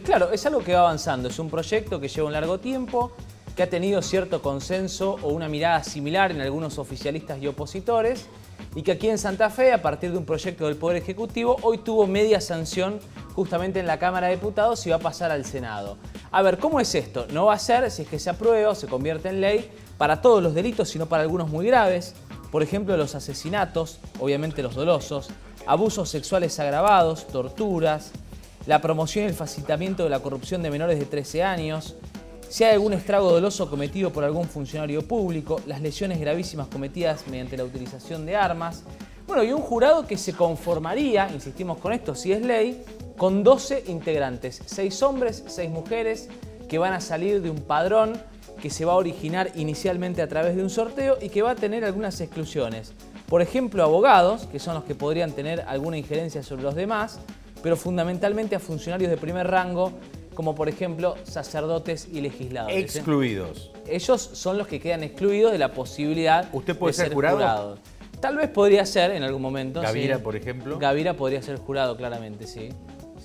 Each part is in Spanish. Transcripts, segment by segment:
Claro, es algo que va avanzando, es un proyecto que lleva un largo tiempo, que ha tenido cierto consenso o una mirada similar en algunos oficialistas y opositores, y que aquí en Santa Fe, a partir de un proyecto del Poder Ejecutivo, hoy tuvo media sanción justamente en la Cámara de Diputados y va a pasar al Senado. A ver, ¿cómo es esto? No va a ser, si es que se aprueba o se convierte en ley, para todos los delitos, sino para algunos muy graves. Por ejemplo, los asesinatos, obviamente los dolosos, abusos sexuales agravados, torturas, la promoción y el facilitamiento de la corrupción de menores de 13 años, si hay algún estrago doloso cometido por algún funcionario público, las lesiones gravísimas cometidas mediante la utilización de armas. Bueno, y un jurado que se conformaría, insistimos con esto, si es ley, con 12 integrantes, 6 hombres, 6 mujeres, que van a salir de un padrón que se va a originar inicialmente a través de un sorteo y que va a tener algunas exclusiones. Por ejemplo, abogados, que son los que podrían tener alguna injerencia sobre los demás, pero fundamentalmente a funcionarios de primer rango, como por ejemplo sacerdotes y legisladores. Excluidos. Ellos son los que quedan excluidos de la posibilidad ¿Usted puede de ser jurado? Tal vez podría ser en algún momento. Gavira, sí. por ejemplo. Gavira podría ser jurado, claramente, sí.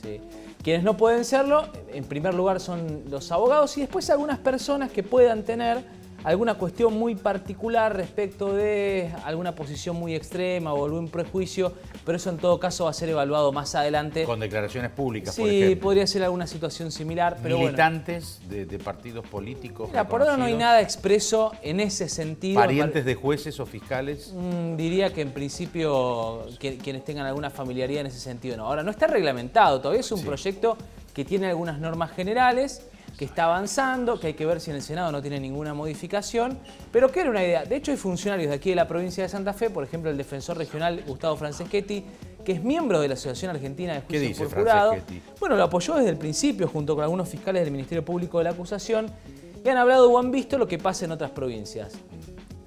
Sí. Quienes no pueden serlo, en primer lugar son los abogados y después algunas personas que puedan tener alguna cuestión muy particular respecto de alguna posición muy extrema o algún prejuicio, pero eso en todo caso va a ser evaluado más adelante. Con declaraciones públicas, sí, por ejemplo. Sí, podría ser alguna situación similar, pero militantes de partidos políticos. Mira, por ahora no hay nada expreso en ese sentido. ¿Parientes de jueces o fiscales? Diría que en principio quienes tengan alguna familiaridad en ese sentido no. Ahora, no está reglamentado, todavía es un proyecto que tiene algunas normas generales, que está avanzando, que hay que ver si en el Senado no tiene ninguna modificación, pero que era una idea. De hecho, hay funcionarios de aquí de la provincia de Santa Fe, por ejemplo, el defensor regional Gustavo Franceschetti, que es miembro de la Asociación Argentina de Juicio por Jurado. Bueno, lo apoyó desde el principio, junto con algunos fiscales del Ministerio Público de la Acusación, y han hablado o han visto lo que pasa en otras provincias.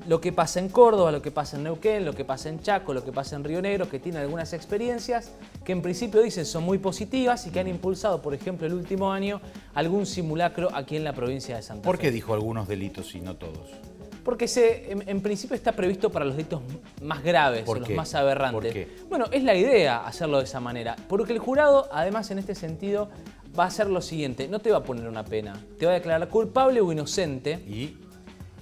Lo que pasa en Córdoba, lo que pasa en Neuquén, lo que pasa en Chaco, lo que pasa en Río Negro, que tienen algunas experiencias que en principio dicen son muy positivas y que han impulsado, por ejemplo, el último año, algún simulacro aquí en la provincia de Santa Fe. ¿Por qué dijo algunos delitos y no todos? Porque en principio está previsto para los delitos más graves o los más aberrantes. ¿Por qué? Bueno, es la idea hacerlo de esa manera. Porque el jurado, además, en este sentido, va a hacer lo siguiente. No te va a poner una pena. Te va a declarar culpable o inocente.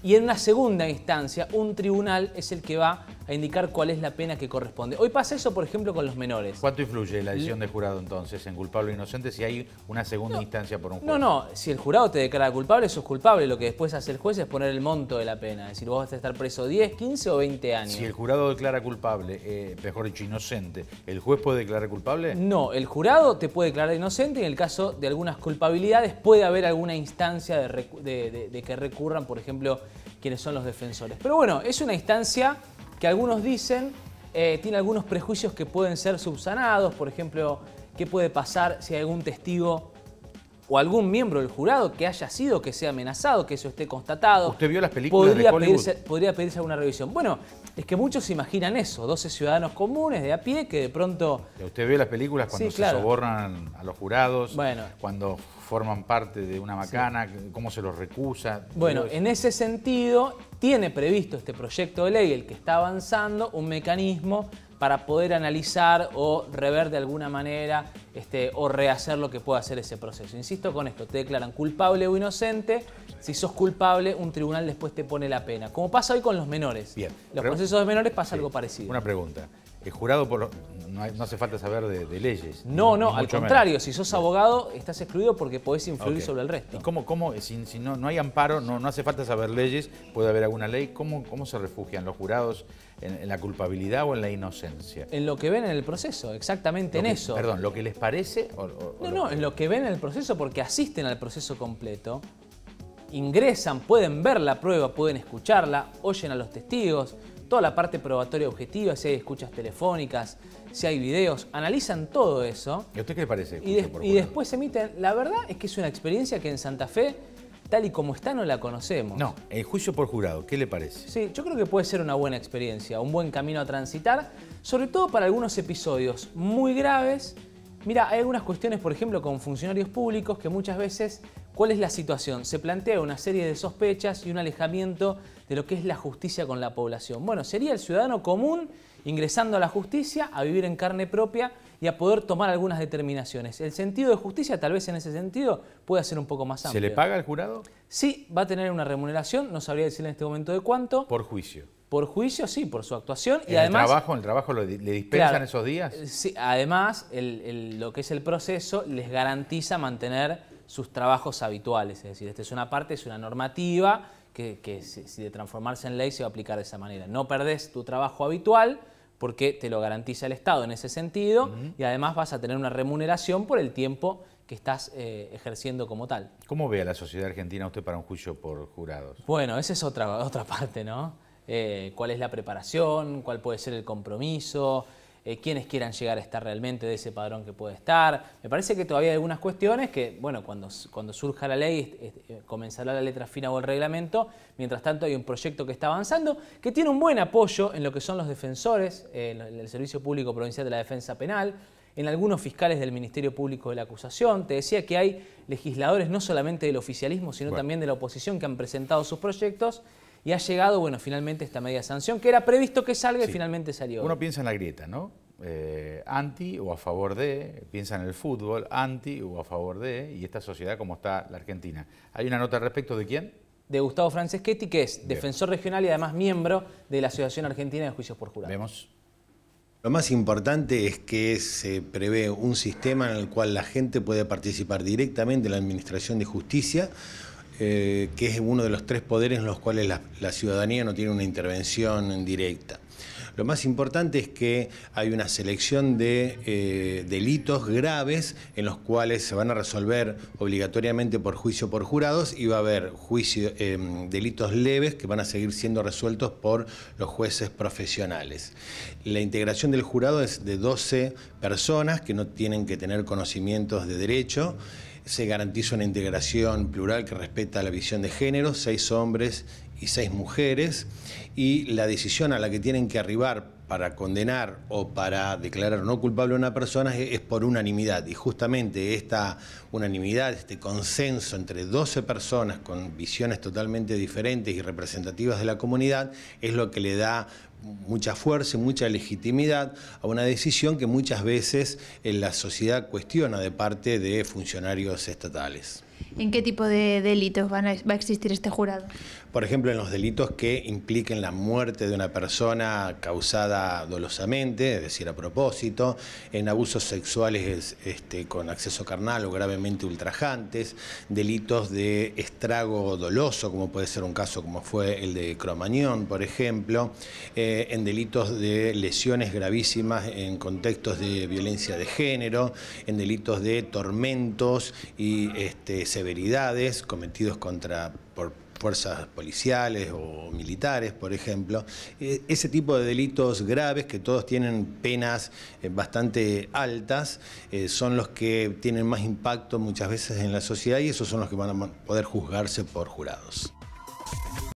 Y en una segunda instancia, un tribunal es el que va a indicar cuál es la pena que corresponde. Hoy pasa eso, por ejemplo, con los menores. ¿Cuánto influye la decisión del jurado entonces en culpable o inocente si hay una segunda instancia por un juez? No, si el jurado te declara culpable, sos culpable. Lo que después hace el juez es poner el monto de la pena. Es decir, vos vas a estar preso 10, 15 o 20 años. Si el jurado declara culpable, mejor dicho, inocente, ¿el juez puede declarar culpable? No, el jurado te puede declarar inocente y en el caso de algunas culpabilidades puede haber alguna instancia de que recurran, por ejemplo, quienes son los defensores. Pero bueno, es una instancia que algunos dicen tiene algunos prejuicios que pueden ser subsanados. Por ejemplo, ¿qué puede pasar si hay algún testigo o algún miembro del jurado que haya sido, que sea amenazado, que eso esté constatado? ¿Usted vio las películas de Hollywood? Podría pedirse alguna revisión. Bueno, es que muchos se imaginan eso, 12 ciudadanos comunes de a pie que de pronto... ¿Usted vio las películas cuando se sobornan a los jurados? Bueno. Cuando forman parte de una macana, cómo se los recusa. Bueno, en ese sentido, tiene previsto este proyecto de ley, el que está avanzando, un mecanismo para poder analizar o rever de alguna manera o rehacer lo que pueda hacer ese proceso. Insisto con esto, te declaran culpable o inocente. Si sos culpable, un tribunal después te pone la pena. Como pasa hoy con los menores. Bien. Los procesos de menores pasa algo parecido. Una pregunta. El jurado no hace falta saber de leyes. No, al contrario. Si sos abogado, estás excluido porque podés influir sobre el resto. ¿Y cómo si no hay amparo, no hace falta saber leyes, puede haber alguna ley? ¿Cómo se refugian los jurados en la culpabilidad o en la inocencia? En lo que ven en el proceso, exactamente en eso. Perdón, ¿lo que les parece? En lo que ven en el proceso, porque asisten al proceso completo, ingresan, pueden ver la prueba, pueden escucharla, oyen a los testigos, toda la parte probatoria objetiva, si hay escuchas telefónicas, si hay videos, analizan todo eso. ¿Y a usted qué le parece? Y después emiten. La verdad es que es una experiencia que en Santa Fe, tal y como está, no la conocemos. No, el juicio por jurado, ¿qué le parece? Sí, yo creo que puede ser una buena experiencia, un buen camino a transitar, sobre todo para algunos episodios muy graves. Mira, hay algunas cuestiones, por ejemplo, con funcionarios públicos que muchas veces, ¿cuál es la situación? Se plantea una serie de sospechas y un alejamiento de lo que es la justicia con la población. Bueno, sería el ciudadano común ingresando a la justicia a vivir en carne propia y a poder tomar algunas determinaciones. El sentido de justicia, tal vez en ese sentido, puede ser un poco más amplio. ¿Se le paga al jurado? Sí, va a tener una remuneración, no sabría decirle en este momento de cuánto. Por juicio. Por juicio, sí, por su actuación. ¿En y además, el trabajo le dispensan claro, esos días? Sí, además, lo que es el proceso les garantiza mantener sus trabajos habituales. Es decir, esta es una parte, es una normativa que si de transformarse en ley se va a aplicar de esa manera. No perdés tu trabajo habitual porque te lo garantiza el Estado en ese sentido y además vas a tener una remuneración por el tiempo que estás ejerciendo como tal. ¿Cómo ve a la sociedad argentina usted para un juicio por jurados? Bueno, esa es otra parte, ¿no? ¿Cuál es la preparación? ¿Cuál puede ser el compromiso? ¿Quiénes quieran llegar a estar realmente de ese padrón que puede estar? Me parece que todavía hay algunas cuestiones que, bueno, cuando surja la ley comenzará la letra fina o el reglamento. Mientras tanto hay un proyecto que está avanzando, que tiene un buen apoyo en lo que son los defensores, el Servicio Público Provincial de la Defensa Penal, en algunos fiscales del Ministerio Público de la Acusación. Te decía que hay legisladores no solamente del oficialismo, sino también de la oposición que han presentado sus proyectos y ha llegado, bueno, finalmente esta media sanción que era previsto que salga y finalmente salió. Uno piensa en la grieta, ¿no? Anti o a favor de, piensa en el fútbol, anti o a favor de, y esta sociedad como está la Argentina. ¿Hay una nota al respecto de quién? De Gustavo Franceschetti, que es defensor regional y además miembro de la Asociación Argentina de Juicios por Jurado. Vemos. Lo más importante es que se prevé un sistema en el cual la gente puede participar directamente en la administración de justicia, que es uno de los 3 poderes en los cuales la ciudadanía no tiene una intervención directa. Lo más importante es que hay una selección de delitos graves en los cuales se van a resolver obligatoriamente por juicio por jurados y va a haber delitos leves que van a seguir siendo resueltos por los jueces profesionales. La integración del jurado es de 12 personas que no tienen que tener conocimientos de derecho. Se garantiza una integración plural que respeta la visión de género, 6 hombres y 6 mujeres, y la decisión a la que tienen que arribar para condenar o para declarar no culpable a una persona es por unanimidad. Y justamente esta unanimidad, este consenso entre 12 personas con visiones totalmente diferentes y representativas de la comunidad, es lo que le da mucha fuerza y mucha legitimidad a una decisión que muchas veces la sociedad cuestiona de parte de funcionarios estatales. ¿En qué tipo de delitos va a existir este jurado? Por ejemplo, en los delitos que impliquen la muerte de una persona causada dolosamente, es decir, a propósito, en abusos sexuales con acceso carnal o gravemente ultrajantes, delitos de estrago doloso, como puede ser un caso como fue el de Cromañón, por ejemplo, en delitos de lesiones gravísimas en contextos de violencia de género, en delitos de tormentos y severidades cometidos por fuerzas policiales o militares, por ejemplo. Ese tipo de delitos graves que todos tienen penas bastante altas son los que tienen más impacto muchas veces en la sociedad y esos son los que van a poder juzgarse por jurados.